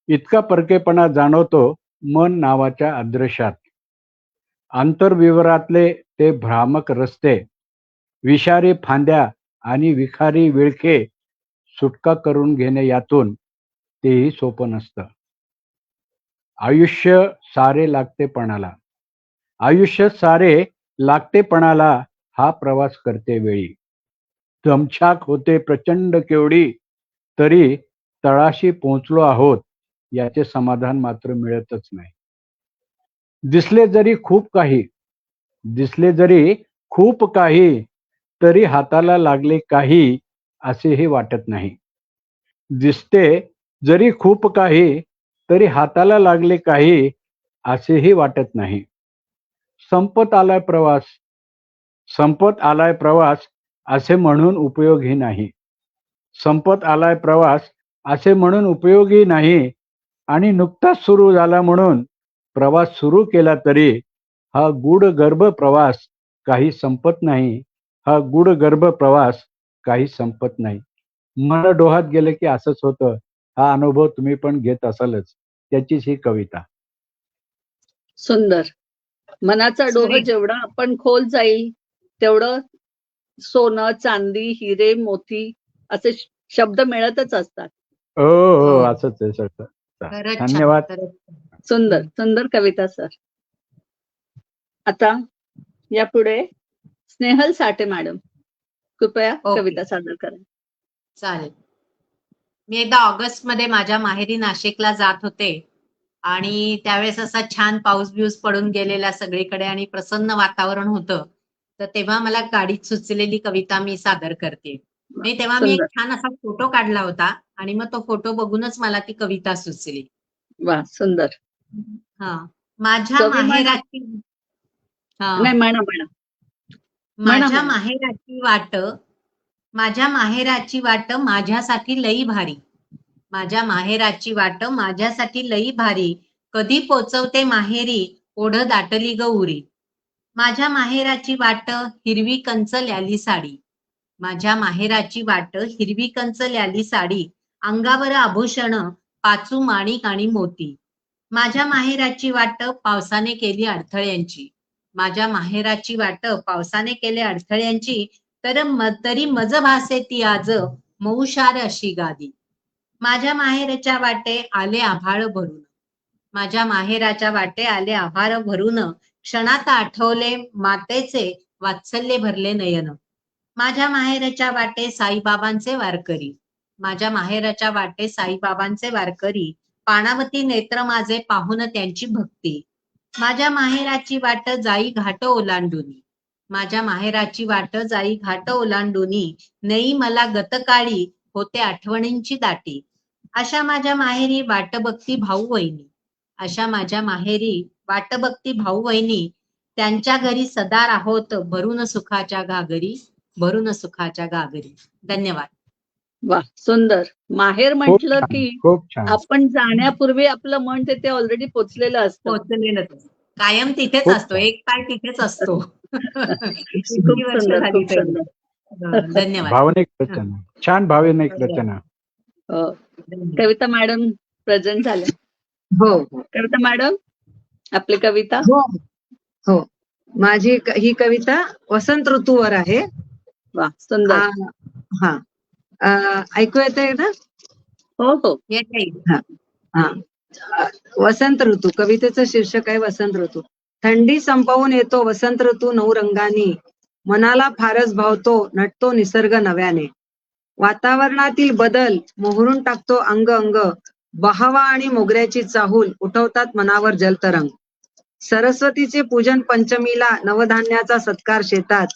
इतका परकेपणा जाणवतो मन नावाच्या अदृश्यात. आंतरविवरातले ते भ्रामक रस्ते, विषारी फांद्या आणि विखारी विळखे सुटका करून घेणे यातून तेही सोपं नसतं. आयुष्य सारे लागतेपणाला. आयुष्य सारे लागतेपणाला हा प्रवास करते वेळी. दमछाक होते प्रचंड केवढी, तरी तळाशी पोहोचलो आहोत याचे समाधान मात्र मिळतच नाही. दिसले जरी खूप काही तरी हाताला लागले काही असेही वाटत नाही. दिसते जरी खूप काही तरी हाताला लागले काही असेही वाटत नाही. संपत आलाय प्रवास असे म्हणून उपयोगही नाही. संपत आलाय प्रवास असे म्हणून उपयोगी नाही. आणि नुकताच सुरू झाला म्हणून प्रवास सुरू केला तरी हा गूढ गर्भ प्रवास काही संपत नाही, हा गूढ गर्भ प्रवास काही संपत नाही. मन डोहात गेलं की असंच होतं. हा अनुभव तुम्ही पण घेत असालच. त्याचीच ही कविता. सुंदर. मनाचा डोह सुरेख. जेवढा आपण खोल जाईल तेवढं सोनं, चांदी, हिरे, मोती असे शब्द मिळतच असतात. हो हो हो. असंच आहे सगळं. खरंच छान, धन्यवाद. खरंच छान. सुंदर हम्म. सुंदर कविता सर. आता यापुढे स्नेहल साठे मॅडम कृपया ओके. कविता सादर करा. चालेल. मी एकदा ऑगस्ट मध्ये माझ्या माहेरी नाशिकला जात होते आणि त्यावेळेस असा छान पाऊस बिऊस पडून गेलेला सगळीकडे आणि प्रसन्न वातावरण होतं. तर तेव्हा मला गाडीत सुचलेली कविता मी सादर करते. तेव्हा मी एक सुंदर. छान असा फोटो काढला होता आणि मग तो फोटो बघूनच मला ती कविता सुचली. वा सुंदर. हा. माझ्या कवी म्हण माहेराची हा नाही म्हणा म्हणा म्हणा माझ्या म्हणा. माहेराची वाट माझ्या माहेराची वाट माझ्यासाठी लई भारी. माझ्या माहेराची वाट माझ्यासाठी लई भारी. कधी पोचवते माहेरी ओढ दाटली ग उरी. माझ्या माहेराची वाट हिरवी कंच ल्याली साडी. माझ्या माहेराची वाट हिरवी कंच ल्याली साडी. अंगावर आभूषण पाचू माणिक आणि मोती. माझ्या माहेराची वाट पावसाने केली अडथळ्यांची. माझ्या माहेराची वाट पावसाने केले अडथळ्यांची. तरी मज भासे ती आज मऊशार अशी गादी. माझ्या माहेरच्या वाटे आले आभाळ भरून. माझ्या माहेराच्या वाटे आले आभाळ भरून. क्षणात आठवले मातेचे वात्सल्य भरले नयन. माझ्या माहेरच्या वाटे साईबाबांचे वारकरी. माझ्या माहेरच्या वाटे साईबाबांचे वारकरी. पाणावती नेत्र माझे पाहून त्यांची भक्ती. माझ्या माहेराची वाट जाई घाट ओलांडुनी. माझ्या माहेराची वाट जाई घाट ओलांडुनी. नई मला गतकाळी होते आठवणींची दाटी. अशा माझ्या माहेरी वाट बघती भाऊ वहिनी. अशा माझ्या माहेरी वाट बघती भाऊ वहिनी. त्यांच्या घरी सदा राहोत भरून सुखाच्या घागरी. भरून सुखाच्या घागरी. धन्यवाद. वा सुंदर. माहेर खूप म्हटलं छान, की खूप छान. आपण जाण्यापूर्वी आपलं मन तिथे ऑलरेडी पोचलेलं असतं. पोहोचलेलंच कायम तिथेच खूप असतो. छान. एक पाय तिथेच असतो. खूप इतकी वर्ष सुंदर झाली खूप तरी. सुंदर. धन्यवाद. भावनिक रचना. छान भावनिक रचना. हो. धन्यवाद. कविता मॅडम प्रेझेंट झाल्या. हो हो कविता मॅडम आपली कविता. हो हो. माझी ही कविता वसंत ऋतूवर आहे. वा सुंदर. हा. ऐकू येतंय ना? हो हो. येईल. हा. वसंत ऋतू. कवितेचं शीर्षक आहे वसंत ऋतू. थंडी संपवून येतो वसंत ऋतू नऊ रंगानी. मनाला फारच भावतो नटतो निसर्ग नव्याने. वातावरणातील बदल मोहरून टाकतो अंग अंग. बहावा आणि मोगऱ्याची चाहूल उठवतात मनावर जलतरंग. सरस्वतीचे पूजन पंचमीला नवधान्याचा सत्कार शेतात.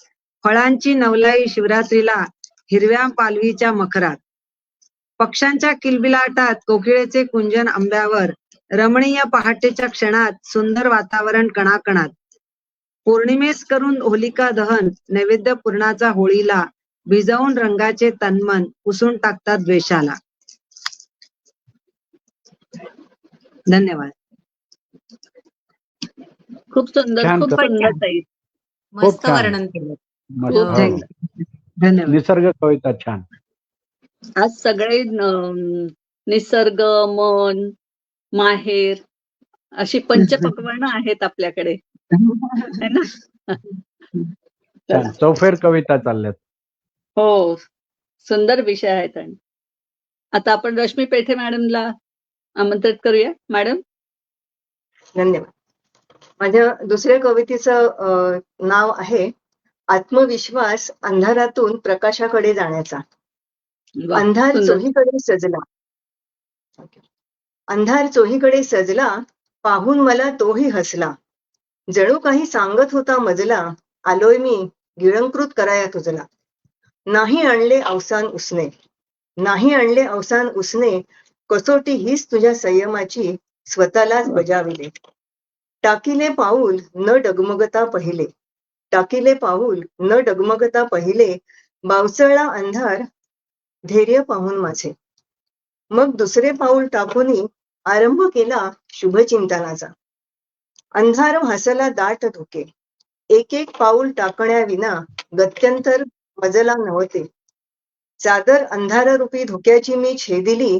फळांची नवलाई शिवरात्रीला हिरव्या पालवीच्या मखरात. पक्ष्यांच्या किलबिलाटात कोकिळेचे कुंजन आंब्यावर. रमणीय पहाटेच्या क्षणात सुंदर वातावरण कणाकणात. पौर्णिमेस करून होलिका दहन नैवेद्य पूर्णाचा होळीला. भिजवून रंगाचे तन्मन पुसून टाकतात द्वेषाला. धन्यवाद. खूप सुंदर छान खूप कविता. सुंदर ताई. मस्त छान. वर्णन केलं. मस्त. खूप हो. छान. धन्यवाद. निसर्ग कविता छान. आज सगळे निसर्ग, मन, माहेर अशी पंचपक्वानं आहेत आपल्याकडे है ना. छान चौफेर कविता चालल्यात. हो सुंदर विषय आहेत. आणि आता आपण रश्मी पेठे मॅडमला आमंत्रित करूया. मॅडम. धन्यवाद. माझ्या दुसऱ्या कवितेचं नाव आहे आत्मविश्वास अंधारातून प्रकाशाकडे जाण्याचा. वा, अंधार सुंदर. चोहीकडे सजला. अंधार चोहीकडे सजला पाहून मला तोही हसला. जणू काही सांगत होता मजला आलोय मी गिळंकृत कराया तुझला. नाही आणले अवसान उसने नाही आणले अवसान उसने. कसोटी हीच तुझ्या संयमाची स्वतःलाच बजाविले. टाकिले पाऊल न डगमगता पहिले टाकिले पाऊल न डगमगता पहिले. बावचळला अंधार धैर्य पाहून माझे. मग दुसरे पाऊल टाकून आरंभ केला शुभचिंतनाचा. अंधार हसला दाट धुके, एक एक पाऊल टाकण्याविना गत्यंतर मजला नव्हते. चादर अंधाररूपी धुक्याची मी छेदिली,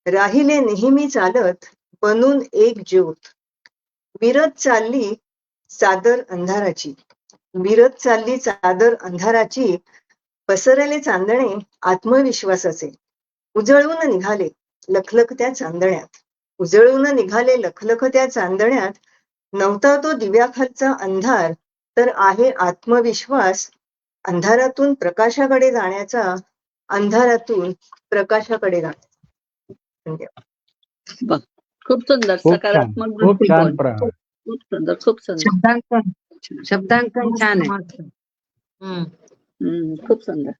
राहिले नेहमी चालत बनून एक ज्योत. विरत चालली चादर अंधाराची, विरत चालली चादर अंधाराची, पसरले चांदणे आत्मविश्वासाचे. उजळून निघाले लखलखत्या चांदण्यात, उजळून निघाले लखलखत्या चांदण्यात. नव्हता तो दिव्याखालचा अंधार, तर आहे आत्मविश्वास. अंधारातून प्रकाशाकडे जाण्याचा, अंधारातून प्रकाशाकडे जाण्याचा. धन्यवाद. वा, खूप सुंदर, खूप छान, सकारात्मक खूप छान दृष्टिकोन. खूप सुंदर, खूप सुंदर. शब्दांकन छान आहे. खूप सुंदर.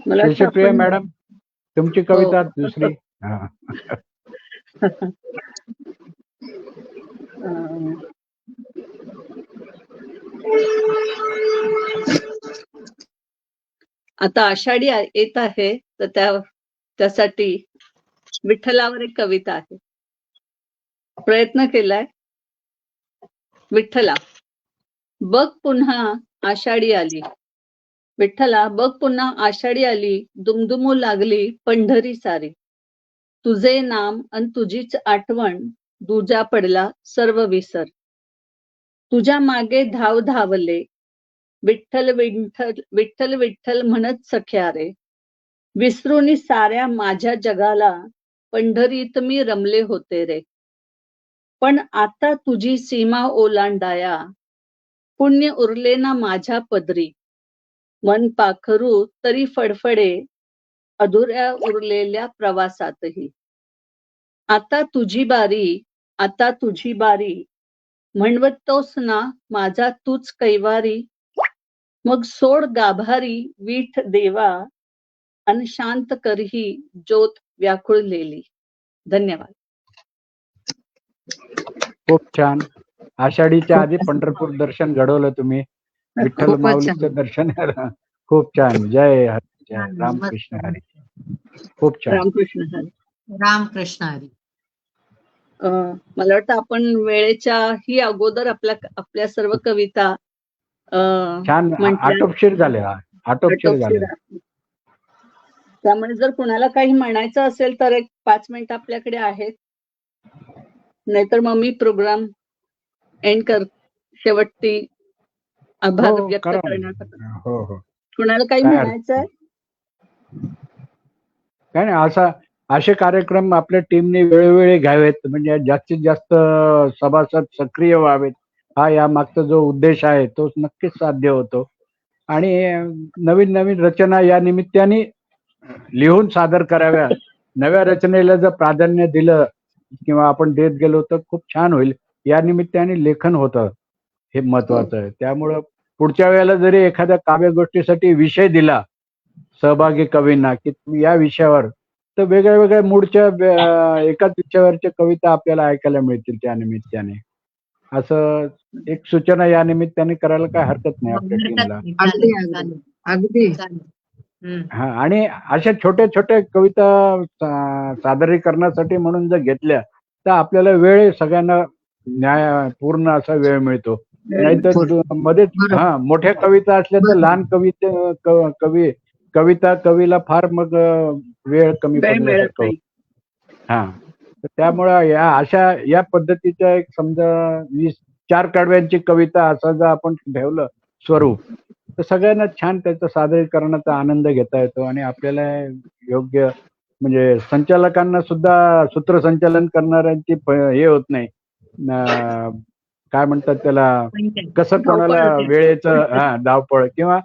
मला वाटतं शेषप्रिया आपण- मॅडम, तुमची कविता हो. दुसरी. हा. अं, आता आषाढी येत आहे, तर त्यासाठी विठ्ठलावर एक कविता आहे. प्रयत्न केलाय. विठ्ठला, बघ पुन्हा आषाढी आली. विठ्ठला, बघ पुन्हा आषाढी आली, दुमदुमू लागली पंढरी सारी. तुझे नाम अन तुझीच आठवण, दुजा पडला सर्व विसर. तुझ्या मागे धाव धावले, विठ्ठल विठ्ठल विठ्ठल विठ्ठल म्हणत सख्या रे. विसरूनी साऱ्या माझ्या जगाला, पंढरीत मी रमले होते रे. पण आता तुझी सीमा ओलांडाया, पुण्य उरले ना माझ्या पदरी. मन पाखरू तरी फडफडे, अधुऱ्या उरलेल्या प्रवासातही. आता तुझी बारी, आता तुझी बारी, म्हणवतोस ना माझा तूच कैवारी. मग सोड गाभारी विठ देवा, अन शांत करही ज्योत व्याकुळलेली. धन्यवाद. खूप छान. आषाढीच्या आधी पंढरपूर दर्शन घडवलं तुम्ही. विठ्ठल खूपच माऊलीचं छान. दर्शन. खूप छान. जय हरी, जय रामकृष्ण हरी. खूप छान. रामकृष्ण हरी. रामकृष्ण हरी. मला वाटतं आपण वेळेच्या ही अगोदर आपल्या सर्व कविता छान म्हटल्या. आटोपशीर झाल्या. आटोपशीर झाल्या. आटोपशीर. त्यामुळे जर कुणाला काही म्हणायचं असेल तर एक 5 मिनिट आपल्याकडे आहेत. नाहीतर मग मी प्रोग्राम एंड शेवटची आभार हो, व्यक्त करा. करण्याचा. हो हो. कुणाला काही काय म्हणायचं आहे? काय नाही, असे कार्यक्रम आपल्या टीमने वेळोवेळी घ्यावेत, म्हणजे जास्तीत जास्त सभासद सक्रिय व्हावेत. हा या मागचा जो उद्देश आहे तो नक्कीच साध्य होतो. आणि नवीन नवीन रचना या निमित्ताने लिहून सादर कराव्या. नव्या रचनेला जर प्राधान्य दिलं किंवा आपण देत गेलो तर खूप छान होईल. या निमित्ताने लेखन होतं, हे महत्वाचं आहे. त्यामुळं पुढच्या वेळेला जरी एखाद्या काव्य गोष्टीसाठी विषय दिला सहभागी कवींना की तुम्ही या विषयावर, तर वेगळ्या वेगळ्या मूडच्या एकाच विषयावरच्या कविता आपल्याला ऐकायला मिळतील त्या निमित्ताने. असं एक सूचना या निमित्ताने करायला काय हरकत नाही आपल्या टीमला. अगदी अगदी अगदी. हा, आणि अशा छोट्या छोट्या कविता सादरीकरणासाठी म्हणून जर घेतल्या तर आपल्याला वेळ सगळ्यांना पूर्ण असा वेळ मिळतो. नाहीतर मध्येच मोठ्या कविता असल्या तर लहान कविला फार मग वेळ कमी पडल्यासारखं होतं. हा, तर त्यामुळं या पद्धतीच्या एक समजा 4 कडव्यांची कविता असं जर आपण ठेवलं स्वरूप, तर सगळ्यांना छान त्याचा सादरीकरणाचा आनंद घेता येतो. आणि आपल्याला योग्य म्हणजे संचालकांना सुद्धा, सूत्रसंचालन करणाऱ्यांची हे होत नाही, काय म्हणतात त्याला, कसं कोणाला वेळेचं धावपळ किंवा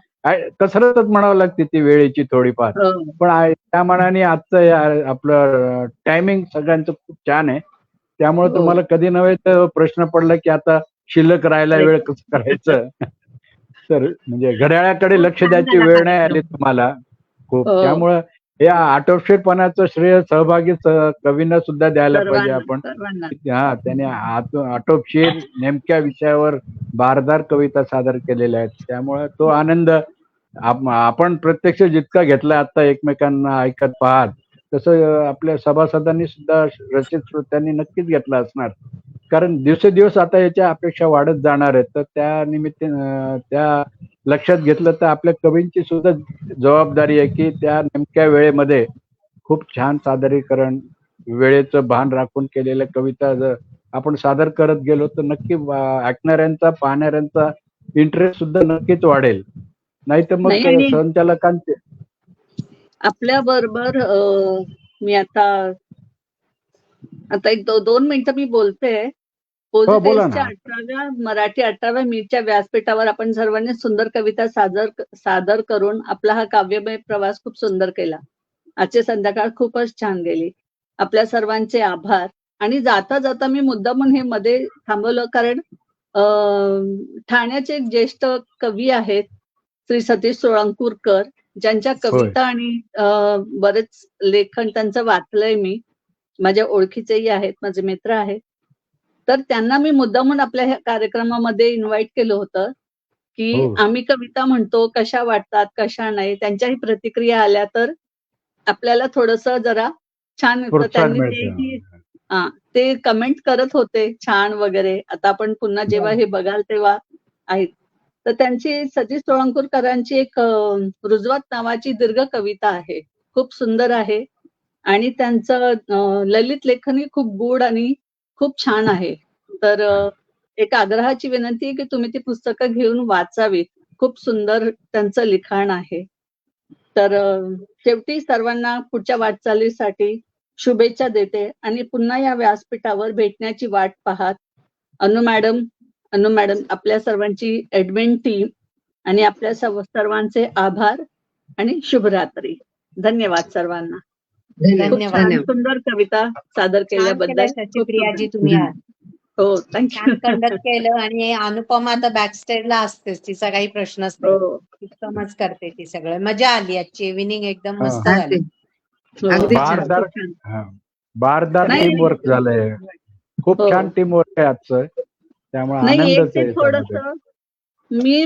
कसरतच म्हणावं लागते ती वेळेची थोडीफार. पण त्या मानाने आजचं आपलं टायमिंग सगळ्यांचं खूप छान आहे. त्यामुळे तुम्हाला कधी नव्हे तर प्रश्न पडला की आता शिल्लक राहायला वेळ कसं करायचं, तर म्हणजे घड्याळाकडे लक्ष द्यायची वेळ नाही आली तुम्हाला खूप. त्यामुळं या आटोपशीरपणाचं श्रेय सहभागी कवींना सुद्धा द्यायला पाहिजे आपण. हा, त्याने आटोपशीर नेमक्या विषयावर बारदार कविता सादर केलेल्या आहेत. त्यामुळे तो आनंद आपण प्रत्यक्ष जितका घेतला आता एकमेकांना ऐकत पाहत, तसं आपल्या सभासदांनी सुद्धा रसिक श्रोत्यांनी नक्कीच घेतला असणार. कारण दिवसेदिवस आता याच्या अपेक्षा वाढत जाणार आहेत. तर त्या निमित्ताने त्या लक्षात घेतलं तर आपल्या कवींची सुद्धा जबाबदारी आहे की त्या नेमक्या वेळेमध्ये खूप छान सादरीकरण, वेळेचं भान राखून केलेल्या कविता जर आपण सादर करत गेलो तर नक्की ऐकणाऱ्यांचा, पाहणाऱ्यांचा इंटरेस्ट सुद्धा नक्कीच वाढेल. नाही तर मग नाही, आणि संचालकांचे आपल्या बरोबर मी आता एक 2 मिनिटं मी बोलते. बोला पोजिटेल्सच्या ना. 18व्या मराठी 18व्या मीच्या व्यासपीठावर आपण सर्वांनी सुंदर कविता सादर करून आपला हा काव्यमय प्रवास खूप सुंदर केला. आजची संध्याकाळ खूपच छान गेली. आपल्या सर्वांचे आभार. आणि जाता जाता मी मुद्दामून हे मध्ये थांबवलं कारण ठाण्याचे एक ज्येष्ठ कवी आहेत श्री सतीश सोळंकूरकर, ज्यांच्या कविता आणि बरेच लेखन त्यांचं वाचलंय मी. माझ्या ओळखीचेही आहेत, माझे मित्र आहेत. तर त्यांना मी मुद्दामून आपल्या ह्या कार्यक्रमामध्ये इन्व्हाइट केलं होतं की आम्ही कविता म्हणतो, कशा वाटतात, कशा नाही. त्यांच्याही प्रतिक्रिया आल्या तर आपल्याला थोडंसं जरा छान होतं. त्यांनी तेही ते कमेंट करत होते छान वगैरे. आता आपण पुन्हा जेव्हा हे बघाल तेव्हा आहेत. तर त्यांची सतीश सोळंकूरकरांची एक रुजवात नावाची दीर्घ कविता आहे, खूप सुंदर आहे. आणि त्यांचं ललित लेखनही खूप गूढ आणि खूप छान आहे. तर एक आग्रहाची विनंती आहे की तुम्ही ती पुस्तकं घेऊन वाचावीत. खूप सुंदर त्यांचं लिखाण आहे. तर शेवटी सर्वांना पुढच्या वाटचालीसाठी शुभेच्छा देते आणि पुन्हा या व्यासपीठावर भेटण्याची वाट पाहत अनु मॅडम आपल्या सर्वांची ऍडमिन टीम आणि आपल्या सर्वांचे आभार आणि शुभरात्री. धन्यवाद सर्वांना. धन्यवाद. सुंदर कविता सादर केल्याबद्दल शशिप्रियाजी तुम्ही आज हो थँक्यू. कंडक्ट केलं. आणि अनुपमा आता बॅक स्टेजला असतेच, तिचा काही प्रश्नच नाही, हो उत्तमच करते ती सगळं. मजा आली आजची इव्हिनिंग, एकदम मस्त हा. झाली. अगदी बारदार नाही, टीम वर्क झालंय. खूप हो. छान टीम वर्क आहे आजचं. त्यामुळे नाही, एक आनंदच ते आहे याच्यामध्ये. थोडंसं मी